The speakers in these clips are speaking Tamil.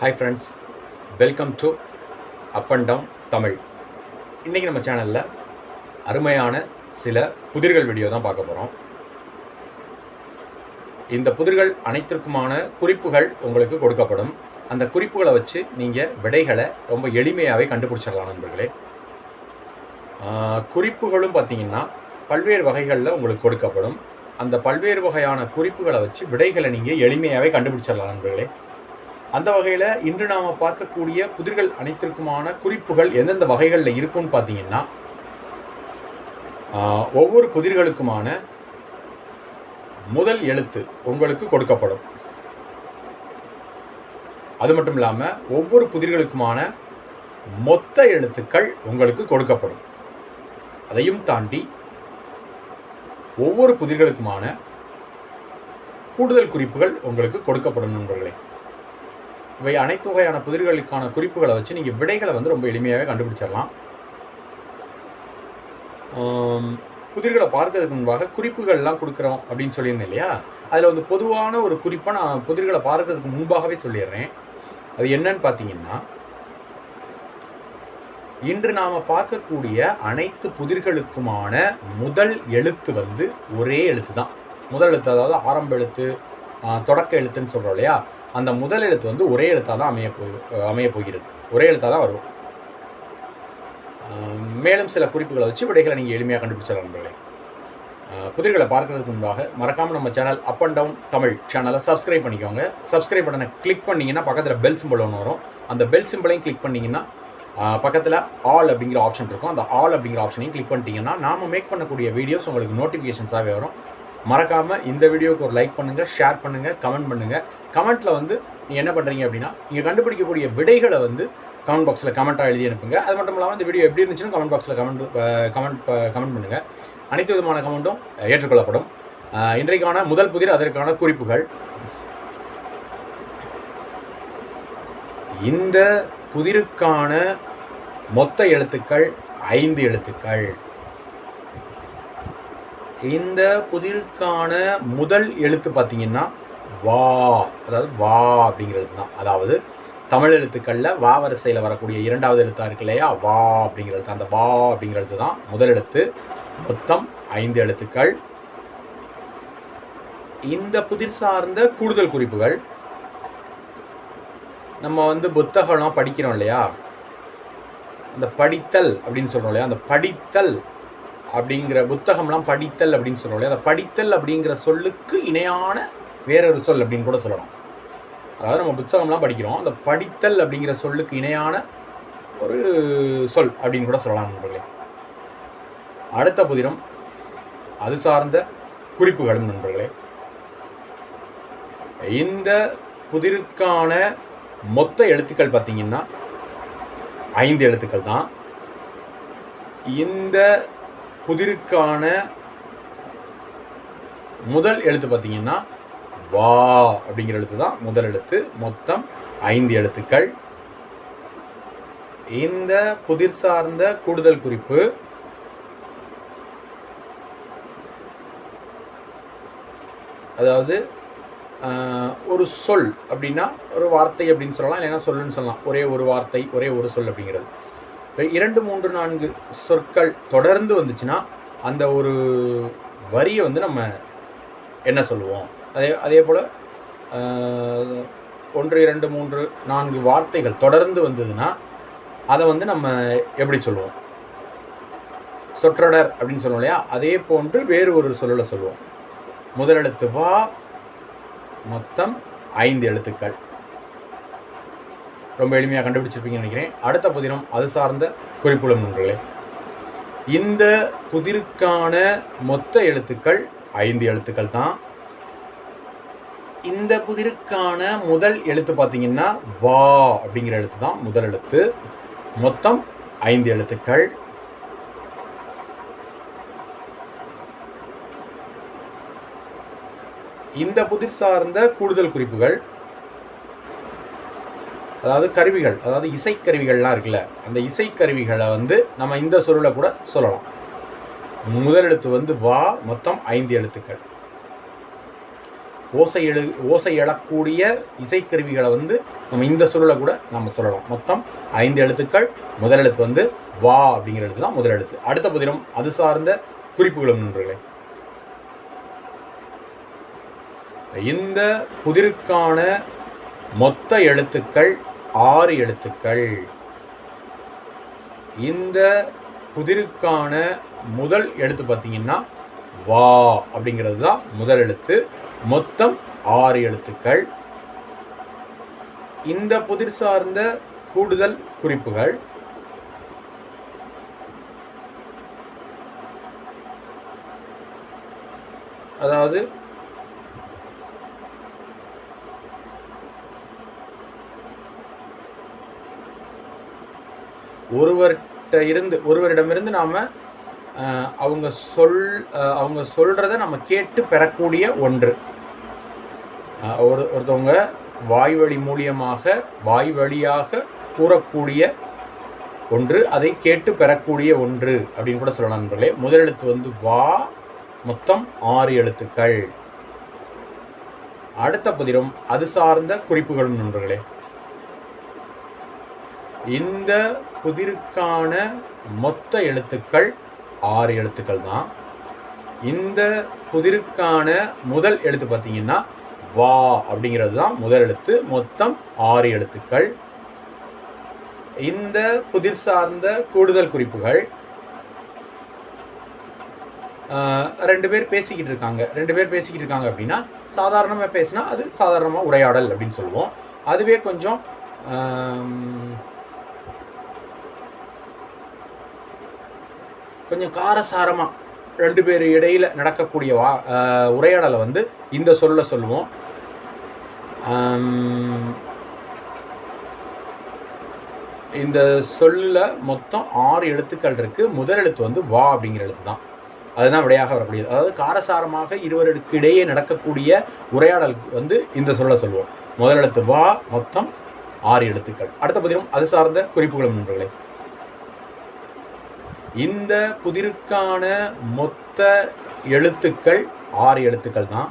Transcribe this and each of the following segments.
Hi friends, welcome to up and down Tamil. இன்றைக்கி நம்ம சேனலில் அருமையான சில புதிர்கள் வீடியோ தான் பார்க்க போகிறோம். இந்த புதிர்கள் அனைத்திற்குமான குறிப்புகள் உங்களுக்கு கொடுக்கப்படும். அந்த குறிப்புகளை வச்சு நீங்கள் விடைகளை ரொம்ப எளிமையாகவே கண்டுபிடிச்சிடலாம் நண்பர்களே. குறிப்புகளும் பார்த்திங்கன்னா பல்வேறு வகைகளில் உங்களுக்கு கொடுக்கப்படும். அந்த பல்வேறு வகையான குறிப்புகளை வச்சு விடைகளை நீங்கள் எளிமையாகவே கண்டுபிடிச்சிடலாம் நண்பர்களே. அந்த வகையில் இன்று நாம் பார்க்கக்கூடிய புதிர்கள் அனைத்திற்குமான குறிப்புகள் எந்தெந்த வகைகளில் இருக்குன்னு பார்த்தீங்கன்னா, ஒவ்வொரு புதிர்களுக்குமான முதல் எழுத்து உங்களுக்கு கொடுக்கப்படும். அது மட்டும் இல்லாமல் ஒவ்வொரு புதிர்களுக்குமான மொத்த எழுத்துக்கள் உங்களுக்கு கொடுக்கப்படும். அதையும் தாண்டி ஒவ்வொரு புதிர்களுக்குமான கூடுதல் குறிப்புகள் உங்களுக்கு கொடுக்கப்படும் நண்பர்களே. இவை அனைத்து வகையான புதிர்களுக்கான குறிப்புகளை வச்சு நீங்கள் விடைகளை ரொம்ப எளிமையாகவே கண்டுபிடிச்சிடலாம். புதிர்களை பார்க்கறதுக்கு முன்பாக குறிப்புகள்லாம் கொடுக்குறோம் அப்படின்னு சொல்லியிருந்தேன் இல்லையா, அதில் பொதுவான ஒரு குறிப்பை நான் புதிர்களை பார்க்கறதுக்கு முன்பாகவே சொல்லிடுறேன். அது என்னன்னு பார்த்தீங்கன்னா, இன்று நாம் பார்க்கக்கூடிய அனைத்து புதிர்களுக்குமான முதல் எழுத்து ஒரே எழுத்து தான். முதல் எழுத்து, அதாவது ஆரம்ப எழுத்து, தொடக்க எழுத்துன்னு சொல்கிறோம் இல்லையா, அந்த முதல் எழுத்து ஒரே எழுத்தாக தான் அமைய போகிறது. ஒரே எழுத்தாக தான் வரும். மேலும் சில குறிப்புகளை வச்சு விடைகளை நீங்கள் எளிமையாக கண்டுபிடிச்சிடலாம் நண்பர்களே. புதிர்களை பார்க்கறதுக்கு முன்பாக மறக்காமல் நம்ம channel up and down Tamil சேனலை சப்ஸ்கிரைப் பண்ணிக்கோங்க. சப்ஸ்கிரைப் பட்டனை கிளிக் பண்ணிங்கன்னா பக்கத்தில் பெல் சிம்பிள் ஒன்று வரும். அந்த பெல் சிம்பிளையும் கிளிக் பண்ணிங்கன்னா பக்கத்தில் ஆல் அப்படிங்கிற ஆப்ஷன் இருக்கும். அந்த ஆல் அப்படிங்கிற ஆப்ஷனையும் கிளிக் பண்ணிட்டீங்கன்னா நாம் மேக் பண்ணக்கூடிய வீடியோஸ் உங்களுக்கு நோட்டிஃபிகேஷன்ஸாகவே வரும். மறக்காமல் இந்த வீடியோவுக்கு ஒரு லைக் பண்ணுங்கள், ஷேர் பண்ணுங்கள், கமெண்ட் பண்ணுங்கள். கமெண்ட்டில் நீங்கள் என்ன பண்ணுறீங்க அப்படின்னா, நீங்கள் கண்டுபிடிக்கக்கூடிய விடைகளை கமெண்ட் பாக்ஸில் கமெண்ட்டாக எழுதி அனுப்புங்க. அது மட்டும் இல்லாமல் இந்த வீடியோ எப்படி இருந்துச்சுன்னு கமெண்ட் பாக்ஸில் கமெண்ட் பண்ணுங்கள். அனைத்து விதமான கமெண்ட்டும் ஏற்றுக்கொள்ளப்படும். இன்றைக்கான முதல் புதிர், அதற்கான குறிப்புகள். இந்த புதிருக்கான மொத்த எழுத்துக்கள் 5 எழுத்துக்கள். இந்த புதிருக்கான முதல் எழுத்து பார்த்தீங்கன்னா வா, அதாவது வா அப்படிங்கிற எழுத்து தான். அதாவது தமிழ் எழுத்துக்களில் வா வரிசையில் வரக்கூடிய இரண்டாவது எழுத்தாக இருக்கு இல்லையா, வா அப்படிங்கிற எழுத்து. அந்த வா அப்படிங்கிற எழுத்து தான் முதல் எழுத்து. மொத்தம் 5 எழுத்துக்கள். இந்த புதிர் சார்ந்த கூடுதல் குறிப்புகள், நம்ம புத்தகம்லாம் படிக்கிறோம் இல்லையா, அந்த படித்தல் அப்படின்னு சொல்கிறோம் இல்லையா, அந்த படித்தல் அப்படிங்கிற புத்தகம்லாம் படித்தல் அப்படின்னு சொல்கிறோம் இல்லையா, அந்த படித்தல் அப்படிங்கிற சொல்லுக்கு இணையான வேறொரு சொல் அப்படின்னு கூட சொல்லலாம். அதாவது நம்ம புத்தகம்லாம் படிக்கிறோம், அந்த படித்தல் அப்படிங்கிற சொல்லுக்கு இணையான ஒரு சொல் அப்படின்னு கூட சொல்லலாம் நண்பர்களே. அடுத்த புதிரம் அது சார்ந்த குறிப்புகளும் நண்பர்களே. இந்த புதிருக்கான மொத்த எழுத்துக்கள் பார்த்தீங்கன்னா 5 எழுத்துக்கள் தான். இந்த புதிருக்கான முதல் எழுத்து பார்த்தீங்கன்னா வா அப்படிங்கிற எழுத்து தான் முதல் எழுத்து. மொத்தம் 5 எழுத்துக்கள். இந்த புதிர் சார்ந்த கூடுதல் குறிப்பு, அதாவது ஒரு சொல் அப்படின்னா ஒரு வார்த்தை அப்படின்னு சொல்லலாம், இல்லைன்னா சொல்லுன்னு சொல்லலாம். ஒரே ஒரு வார்த்தை, ஒரே ஒரு சொல் அப்படிங்கிறது. 2, 3, 4 சொற்கள் தொடர்ந்து வந்துச்சுன்னா அந்த ஒரு வரியை நம்ம என்ன சொல்லுவோம்? அதே போல் 1, 2, 3, 4 வார்த்தைகள் தொடர்ந்து வந்ததுன்னா அதை நம்ம எப்படி சொல்லுவோம்? சொற்றொடர் அப்படின்னு சொல்லுவோம் இல்லையா, அதே போன்று வேறு ஒரு சொல்லில் சொல்லுவோம். முதல் எழுத்து வா, மொத்தம் 5 எழுத்துக்கள். ரொம்ப எளிமையாக கண்டுபிடிச்சிருப்பீங்கன்னு நினைக்கிறேன். அடுத்த புதிரும் அது சார்ந்த குறிப்புகளும் நண்பர்களே. இந்த புதிருக்கான மொத்த எழுத்துக்கள் 5 எழுத்துக்கள் தான். இந்த புதிருக்கான முதல் எழுத்து பார்த்தீங்கன்னா வா அப்படிங்கிற எழுத்து தான் முதல் எழுத்து. மொத்தம் 5 எழுத்துக்கள். இந்த புதிர் சார்ந்த கூடுதல் குறிப்புகள், அதாவது கருவிகள், அதாவது இசைக்கருவிகள்லாம் இருக்குல்ல, அந்த இசைக்கருவிகளை நம்ம இந்த சொல்லில் கூட சொல்லலாம். முதல் எழுத்து வா, மொத்தம் 5 எழுத்துக்கள். ஓசை எழக்கூடிய இசைக்கருவிகளை வந்து நம்ம இந்த சொல்ல கூட நம்ம சொல்லலாம். மொத்தம் 5 எழுத்துக்கள். முதல் எழுத்து வந்து வா அப்படிங்கிற எழுத்து தான் முதல் எழுத்து. அடுத்த புதிரும் அது சார்ந்த குறிப்புகளும் நண்பர்களே. இந்த புதிருக்கான மொத்த எழுத்துக்கள் 6 எழுத்துக்கள். இந்த புதிருக்கான முதல் எழுத்து பார்த்தீங்கன்னா வா அப்படிங்கிறது தான் முதல் எழுத்து. மொத்தம் 6 எழுத்துக்கள். இந்த புதிர் சார்ந்த கூடுதல் குறிப்புகள் அதாவது ஒருவரிடமிருந்து நாம் அவங்க சொல்கிறத நம்ம கேட்டு பெறக்கூடிய ஒன்று. ஒருத்தவங்க வாய் வழியாக கூறக்கூடிய ஒன்று, அதை கேட்டு பெறக்கூடிய ஒன்று அப்படின்னு கூட சொல்லலாம் நண்பர்களே. முதல் எழுத்து வந்து வா, மொத்தம் 6 எழுத்துக்கள். அடுத்த புதிரும் அது சார்ந்த குறிப்புகளும் நண்பர்களே. இந்த புதிருக்கான மொத்த எழுத்துக்கள் 6 எழுத்துக்கள் தான். இந்த புதிருக்கான முதல் எழுத்து பார்த்தீங்கன்னா வா அப்படிங்கிறது தான் முதல் எழுத்து. மொத்தம் 6 எழுத்துக்கள். இந்த புதிர் சார்ந்த கூடுதல் குறிப்புகள், 2 பேர் பேசிக்கிட்டு இருக்காங்க அப்படின்னா சாதாரணமாக பேசினா அது சாதாரணமாக உரையாடல் அப்படின்னு சொல்லுவோம். அதுவே கொஞ்சம் காரசாரமாக 2 பேர் இடையில் நடக்கக்கூடிய உரையாடலை வந்து இந்த சொல்லுவோம். இந்த சொல்ல மொத்தம் 6 எழுத்துக்கள் இருக்குது. முதல் எழுத்து வந்து வா அப்படிங்கிற எழுத்து தான். அதுதான் விடையாக வரக்கூடியது. அதாவது காரசாரமாக இருவருக்கு இடையே நடக்கக்கூடிய உரையாடல் வந்து இந்த சொல்லுவோம். முதல் எழுத்து வா, மொத்தம் 6 எழுத்துக்கள். அடுத்த பதிலும் அது சார்ந்த குறிப்புகளும் நண்பர்களே. இந்த புதிருக்கான மொத்த எழுத்துக்கள் 6 எழுத்துக்கள் தான்.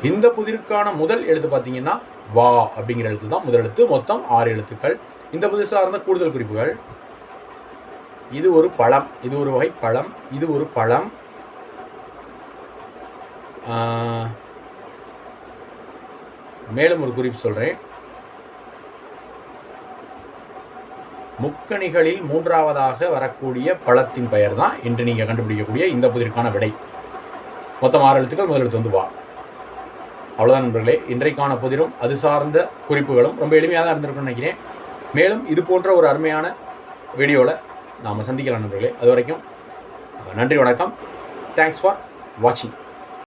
இந்த புதிருக்கான முதல் எழுத்து பார்த்தீங்கன்னா வா அப்படிங்கிற எழுத்து தான் முதல் எழுத்து. மொத்தம் 6 எழுத்துக்கள். இந்த புதிர் சார்ந்த கூடுதல் குறிப்புகள், இது ஒரு பழம், இது ஒரு வகை பழம், இது ஒரு பழம். மேலும் ஒரு குறிப்பு சொல்கிறேன். முக்கணிகளில் 3ஆவதாக வரக்கூடிய பழத்தின் பெயர் தான் இன்று நீங்கள் கண்டுபிடிக்கக்கூடிய இந்த புதிருக்கான விடை. மொத்தம் 6 எழுத்துக்கள். முதல் எழுத்து வந்து வா. அவ்வளோதான் நண்பர்களே. இன்றைக்கான புதிரும் அது சார்ந்த குறிப்புகளும் ரொம்ப எளிமையாக தான் இருந்திருக்குன்னு நினைக்கிறேன். மேலும் இது போன்ற ஒரு அருமையான வீடியோவில் நாம் சந்திக்கலாம் நண்பர்களே. அது வரைக்கும் நன்றி, வணக்கம். தேங்க்ஸ் ஃபார் வாட்சிங்.